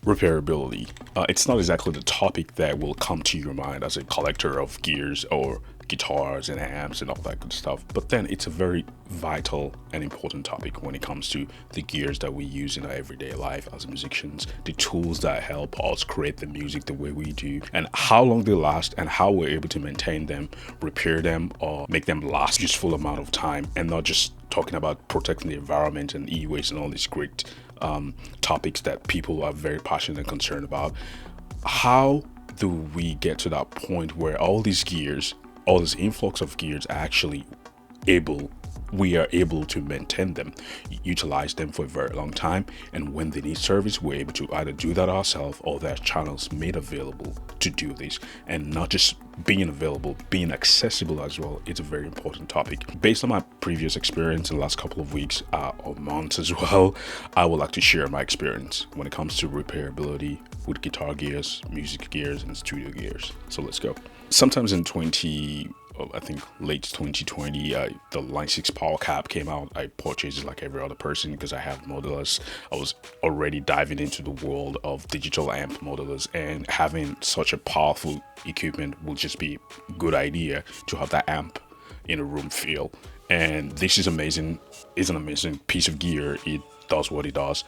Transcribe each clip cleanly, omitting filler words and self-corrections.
Repairability. It's not exactly the topic that will come to your mind as a collector of gears or guitars and amps and all that good stuff, but then it's a very vital and important topic when it comes to the gears that we use in our everyday life as musicians, the tools that help us create the music the way we do, and how long they last and how we're able to maintain them, repair them, or make them last useful amount of time, and not just talking about protecting the environment and e-waste and all these great topics that people are very passionate and concerned about. How do we get to that point where all these gears, all this influx of gears, are actually we are able to maintain them, utilize them for a very long time, and when they need service, we're able to either do that ourselves or there are channels made available to do this. And not just being available, being accessible as well. It's a very important topic. Based on my previous experience in the last couple of weeks or months as well, I would like to share my experience when it comes to repairability with guitar gears, music gears, and studio gears. So let's go. Sometimes in I think late 2020, the Line 6 Power Cap came out. I purchased it like every other person because I have modelers. I was already diving into the world of digital amp modelers, and having such a powerful equipment will just be a good idea to have that amp in a room feel. And this is amazing. It's an amazing piece of gear. It does what it does.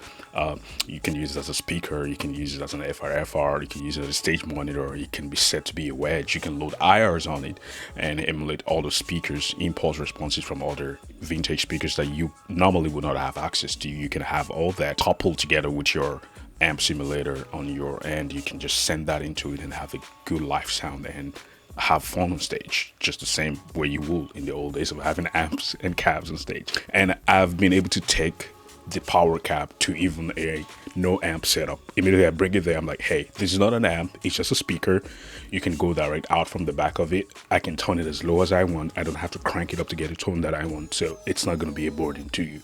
You can use it as a speaker, you can use it as an FR, you can use it as a stage monitor, it can be set to be a wedge, you can load IRs on it and emulate all the speakers, impulse responses from other vintage speakers that you normally would not have access to. You can have all that coupled together with your amp simulator on your end. You can just send that into it and have a good live sound and have fun on stage, just the same way you would in the old days of having amps and cabs on stage. And I've been able to take the power cap to even a no amp setup. Immediately I bring it there, I'm like, hey, this is not an amp, it's just a speaker. You can go direct out from the back of it. I can tone it as low as I want. I don't have to crank it up to get a tone that I want, so it's not going to be a burden to you.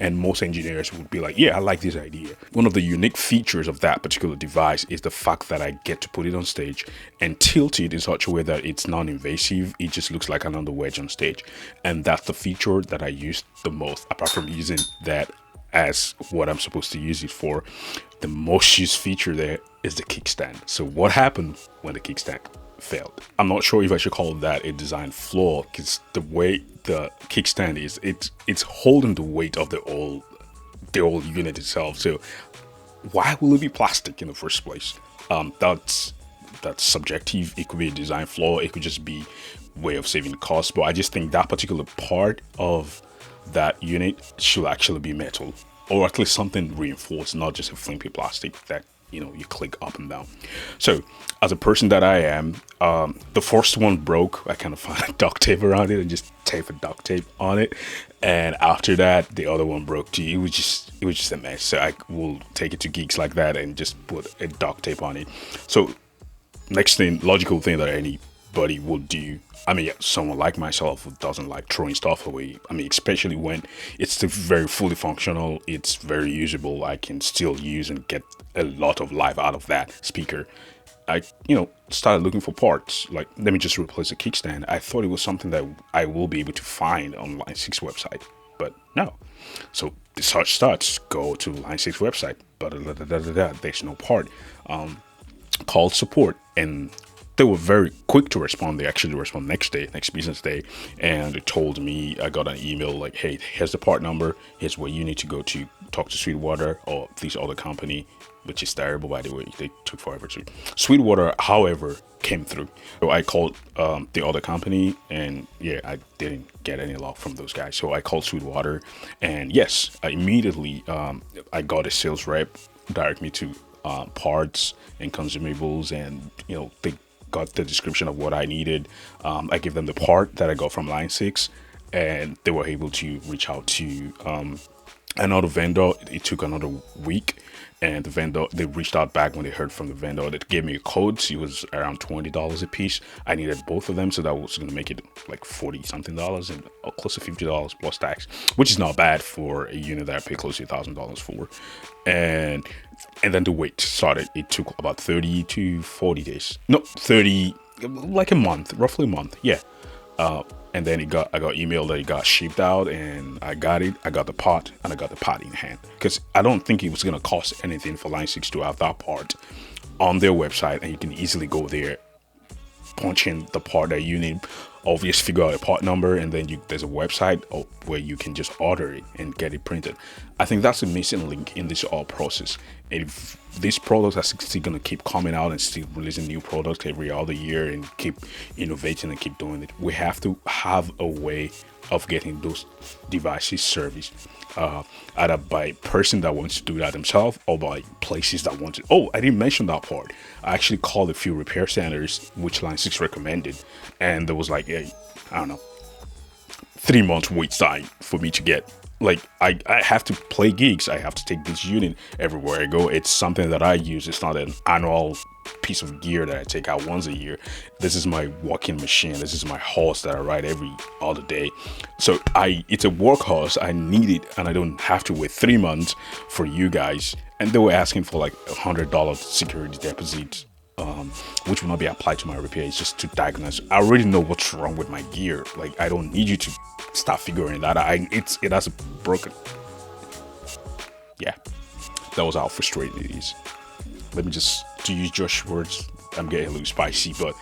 And most engineers would be like, yeah, I like this idea. One of the unique features of that particular device is the fact that I get to put it on stage and tilt it in such a way that it's non-invasive. It just looks like another wedge on stage, and that's the feature that I use the most, apart from using that as what I'm supposed to use it for. The most used feature there is the kickstand. So what happened when the kickstand failed? I'm not sure if I should call that a design flaw, because the way the kickstand is, it's holding the weight of the old unit itself. So why will it be plastic in the first place? That's subjective. It could be a design flaw, it could just be a way of saving costs, but I just think that particular part of that unit should actually be metal, or at least something reinforced, not just a flimsy plastic that you click up and down. So as a person that I am, the first one broke. I kind of found duct tape around it and just tape a duct tape on it, and after that the other one broke too. It was just a mess. So I will take it to geeks like that and just put a duct tape on it. So next thing, logical thing that anybody would do, I mean, someone like myself who doesn't like throwing stuff away, I mean, especially when it's still very fully functional, it's very usable, I can still use and get a lot of life out of that speaker. I started looking for parts, like, let me just replace the kickstand. I thought it was something that I will be able to find on Line 6 website, but no. So the search starts, go to Line 6 website, but there's no part. Called support, and they were very quick to respond. They actually respond next business day, and they told me, I got an email like, hey, here's the part number, here's where you need to go to talk to Sweetwater or this other company, which is terrible, by the way. They took forever to. Sweetwater, however, came through. So I called the other company, and yeah, I didn't get any luck from those guys. So I called Sweetwater, and yes, I immediately I got a sales rep direct me to parts and consumables, and they got the description of what I needed. I gave them the part that I got from Line 6, and they were able to reach out to another vendor. It took another week, and the vendor, they reached out back when they heard from the vendor. That gave me a code. So it was around $20 a piece. I needed both of them, so that was going to make it like $40 something and close to $50 plus tax, which is not bad for a unit that I paid close to $1,000 for. And then the wait started. It took about 30 to 40 days. No, 30, like a month, roughly a month. Yeah. And then I got emailed that it got shipped out, and I got it. I got the part, and I got the part in hand, because I don't think it was gonna cost anything for Line 6 to have that part on their website, and you can easily go there, punch in the part that you need, obviously figure out a part number, and then there's a website where you can just order it and get it printed. I think that's a missing link in this whole process. And if these products are still going to keep coming out and still releasing new products every other year and keep innovating and keep doing it, we have to have a way of getting those devices serviced, either by person that wants to do that themselves or by places that want to. Oh, I didn't mention that part. I actually called a few repair centers which Line 6 recommended, and there was like I don't know, 3 months wait time for me to get, like, I have to play gigs. I have to take this unit everywhere I go. It's something that I use. It's not an annual piece of gear that I take out once a year. This is my walking machine. This is my horse that I ride every other day. So it's a workhorse. I need it, and I don't have to wait 3 months for you guys. And they were asking for like $100 security deposit, which will not be applied to my repair. It's just to diagnose. I already know what's wrong with my gear. Like, I don't need you to start figuring that out. It has broken. Yeah, that was how frustrating it is. Let me just, to use Josh's words, I'm getting a little spicy, but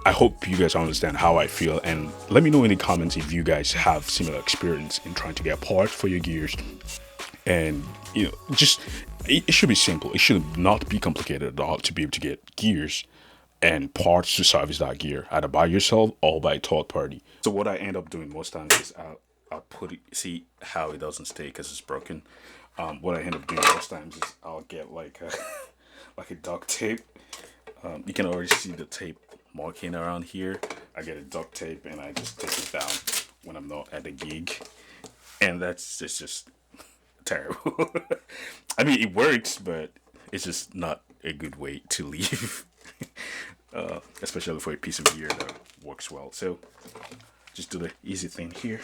I hope you guys understand how I feel, and let me know in the comments if you guys have similar experience in trying to get parts for your gears. And just it should be simple. It should not be complicated at all to be able to get gears and parts to service that gear, either by yourself or by a third party. So what I end up doing most times is I'll put it, see how it doesn't stay because it's broken. What I end up doing most times is I'll get like a like a duct tape. You can already see the tape marking around here. I get a duct tape and I just take it down when I'm not at the gig, and that's just terrible. I mean, it works, but it's just not a good way to leave. Especially for a piece of gear that works well. So just do the easy thing here.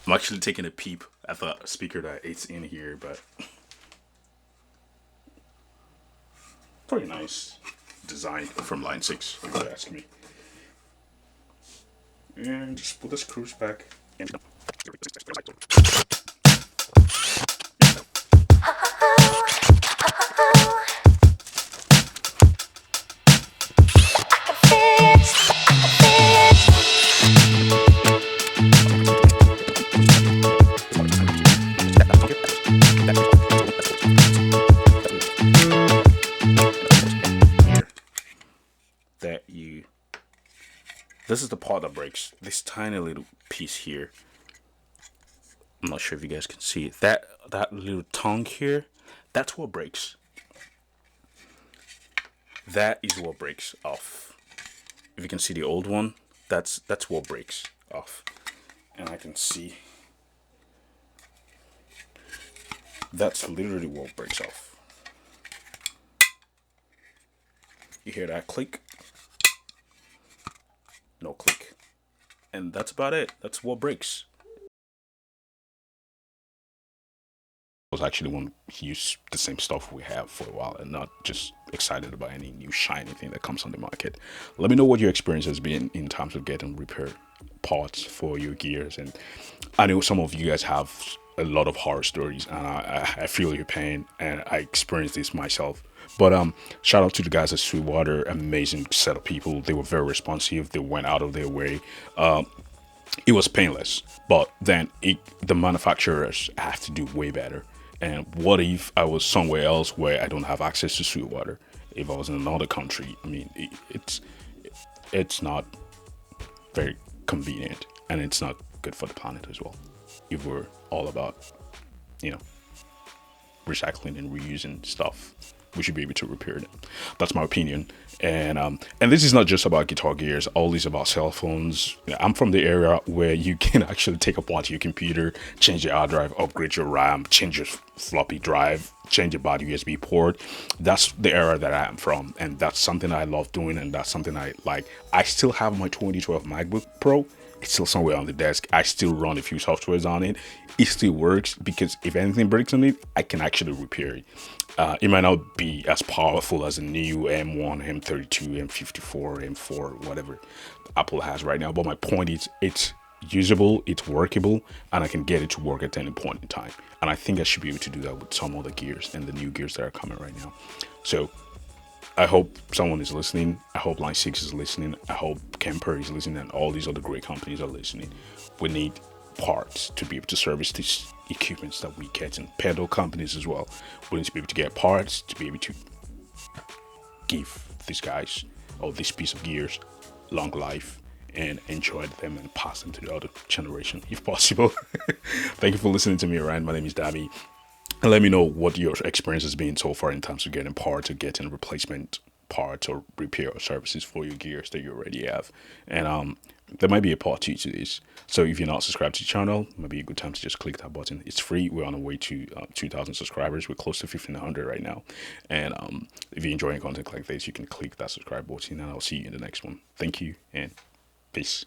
I'm actually taking a peep at the speaker that it's in here, but pretty nice design from Line 6, if you ask me. And just put the screws back in. This is the part that breaks. This tiny little piece here. I'm not sure if you guys can see it. That little tongue here, that's what breaks. That is what breaks off. If you can see the old one, that's what breaks off. And I can see that's literally what breaks off. You hear that click? No click. And that's about it. That's what breaks. I was actually want to use the same stuff we have for a while and not just excited about any new shiny thing that comes on the market. Let me know what your experience has been in terms of getting repair parts for your gears. And I know some of you guys have a lot of horror stories, and I feel your pain, and I experienced this myself. But shout out to the guys at Sweetwater, amazing set of people. They were very responsive. They went out of their way. It was painless, but then the manufacturers have to do way better. And what if I was somewhere else where I don't have access to Sweetwater? If I was in another country, I mean, it's not very convenient, and it's not good for the planet as well. If we're all about, recycling and reusing stuff, we should be able to repair them. That's my opinion. And this is not just about guitar gears. All this about cell phones. I'm from the area where you can actually take apart your computer, change the hard drive, upgrade your RAM, change your floppy drive, change a bad USB port. That's the era that I am from, and that's something I love doing, and that's something I like. I still have my 2012 MacBook Pro. It's still somewhere on the desk. I still run a few softwares on it. It still works because if anything breaks on it, I can actually repair it. It might not be as powerful as a new M1, M32, M54, M4, whatever Apple has right now, but my point is it's usable, it's workable, and I can get it to work at any point in time. And I think I should be able to do that with some other gears and the new gears that are coming right now. So I hope someone is listening. I hope Line 6 is listening. I hope Kemper is listening, and all these other great companies are listening. We need parts to be able to service these equipments that we get, and pedal companies as well. We need to be able to get parts to be able to give these guys or this piece of gears long life and enjoy them and pass them to the other generation if possible. Thank you for listening to me, Ryan. My name is Dabby. And let me know what your experience has been so far in terms of getting parts or getting replacement parts or repair or services for your gears that you already have. And there might be a part two to this. So if you're not subscribed to the channel, maybe a good time to just click that button. It's free. We're on the way to 2,000 subscribers. We're close to 1,500 right now. And if you're enjoying content like this, you can click that subscribe button, and I'll see you in the next one. Thank you and peace.